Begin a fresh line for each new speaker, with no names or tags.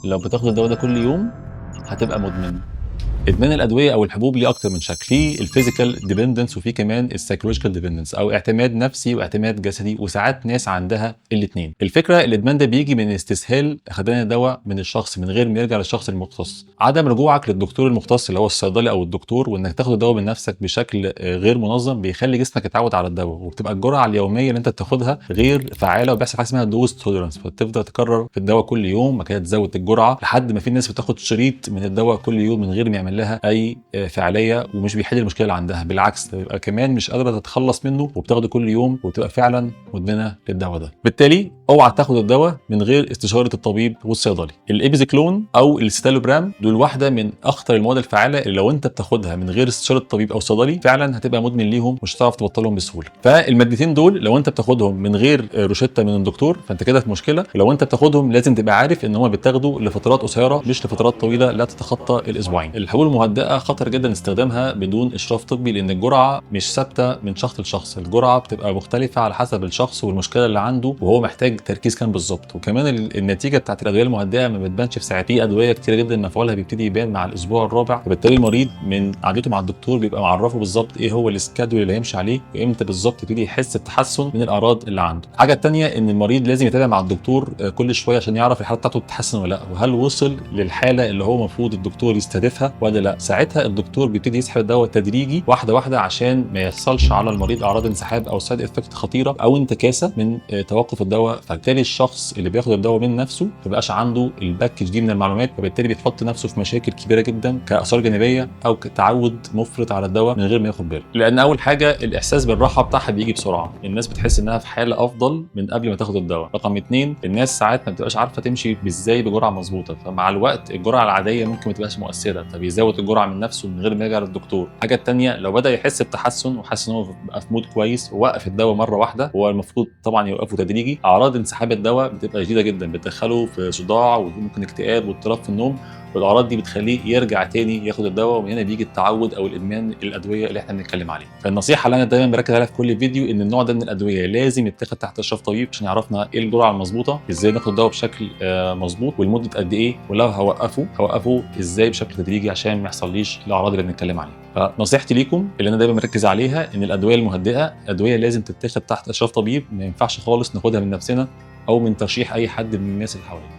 لو بتاخد الدوا ده كل يوم هتبقى مدمن. ادمان الادويه او الحبوب ليه اكتر من شكل، في الفيزيكال ديبندنس وفي كمان السايكولوجيكال ديبندنس او اعتماد نفسي واعتماد جسدي، وساعات ناس عندها الاثنين. الفكره الادمان ده بيجي من استسهال خدان الدواء من الشخص من غير ما يرجع للشخص المختص، عدم رجوعك للدكتور المختص اللي هو الصيدلي او الدكتور، وانك تاخد الدواء من نفسك بشكل غير منظم بيخلي جسمك يتعود على الدواء، وبتبقى الجرعه اليوميه اللي انت بتاخدها غير فعاله، وبيحصل حاجه اسمها دوز توليرانس، فتفضل تكرر في الدواء كل يوم، ما كده تزود الجرعه لحد ما في ناس بتاخد شريط من الدواء كل يوم من غير ما يعمل لها اي فعاليه، ومش بيحل المشكله اللي عندها، بالعكس بيبقى كمان مش قادره تتخلص منه وبتاخده كل يوم وبتبقى فعلا مدمنه للدواء ده. بالتالي اوعى تاخد الدواء من غير استشاره الطبيب والصيدلي. الابيزيكلون او الستالوبرام دول واحده من اخطر المواد الفعاله اللي لو انت بتاخدها من غير استشاره الطبيب او الصيدلي فعلا هتبقى مدمن ليهم، مش هتعرف تبطلهم بسهوله. فالمادتين دول لو انت بتاخدهم من غير روشته من الدكتور فانت كده في مشكله، لو انت بتاخدهم لازم تبقى عارف ان هم بيتاخدوا لفترات قصيره مش لفترات طويله لا تتخطى الاسبوعين. الحبوب المهدئه خطر جدا استخدامها بدون اشراف طبي، لان الجرعه مش ثابته من شخص لشخص، الجرعه بتبقى مختلفه على حسب الشخص والمشكله اللي عنده وهو محتاج تركيز كام بالظبط. وكمان النتيجه بتاعت الادويه المهدئه ما بتبانش في ساعات، في ادويه كتير جدا مفعولها بيبتدي يبان مع الاسبوع الرابع، فبالتالي المريض من قعدته مع الدكتور بيبقى معرفه بالظبط ايه هو السكادول اللي هيمشي عليه وامتى بالظبط يبتدي يحس بتحسن من الاعراض اللي عنده. الحاجه الثانيه ان المريض لازم يتابع مع الدكتور كل شويه عشان يعرف الحاله بتاعته بتتحسن ولا لا، وهل وصل للحاله اللي هو المفروض الدكتور يستهدفها ولا لا. ساعتها الدكتور بيبتدي يسحب الدواء تدريجي واحده واحده عشان ما يحصلش على المريض اعراض انسحاب او سايد افكت خطيره او انتكاسه من توقف الدواء، فبالتالي الشخص اللي بياخد الدواء من نفسه ما بيبقاش عنده الباكج دي من المعلومات، فبالتالي بيحط نفسه في مشاكل كبيره جدا كاثار جانبيه او كتعود مفرط على الدواء من غير ما ياخد باله. لان اول حاجه الاحساس بالراحه بتاعها بيجي بسرعه، الناس بتحس انها في حاله افضل من قبل ما تاخد الدواء. رقم 2 الناس ساعات ما بتبقاش عارفه تمشي ازاي بجرعه مظبوطه، فمع الوقت الجرعه العاديه ممكن ما تبقاش مؤثره فبيزود الجرعه من نفسه من غير ما يرجع للدكتور. الحاجه الثانيه لو بدا يحس بتحسن وحاسس ان هو بقى في مود كويس ووقف الدواء مره واحده، هو المفروض طبعا يوقفه تدريجي، اعراض انسحاب الدواء بتبقى شديده جدا، بتدخله في صداع وممكن اكتئاب واضطراب في النوم، والاعراض دي بتخليه يرجع تاني ياخد الدواء، ومن هنا بيجي التعود او الادمان الادويه اللي احنا بنتكلم عليه. فالنصيحه اللي انا دايما بركز عليها في كل فيديو ان النوع ده من الادويه لازم يتاخد تحت اشراف طبيب عشان يعرفنا ايه الجرعه المظبوطه، ازاي ناخد الدواء بشكل مظبوط ولمده قد ايه، ولو هوقفه ازاي بشكل تدريجي عشان ما يحصليش الاعراض اللي بنتكلم عليها. فنصيحتي ليكم اللي انا دايما مركز عليها ان الادويه المهدئه ادويه لازم تتاخد تحت اشراف طبيب، ما ينفعش خالص ناخدها من نفسنا او من ترشيح اي حد من الناس اللي حوالينا.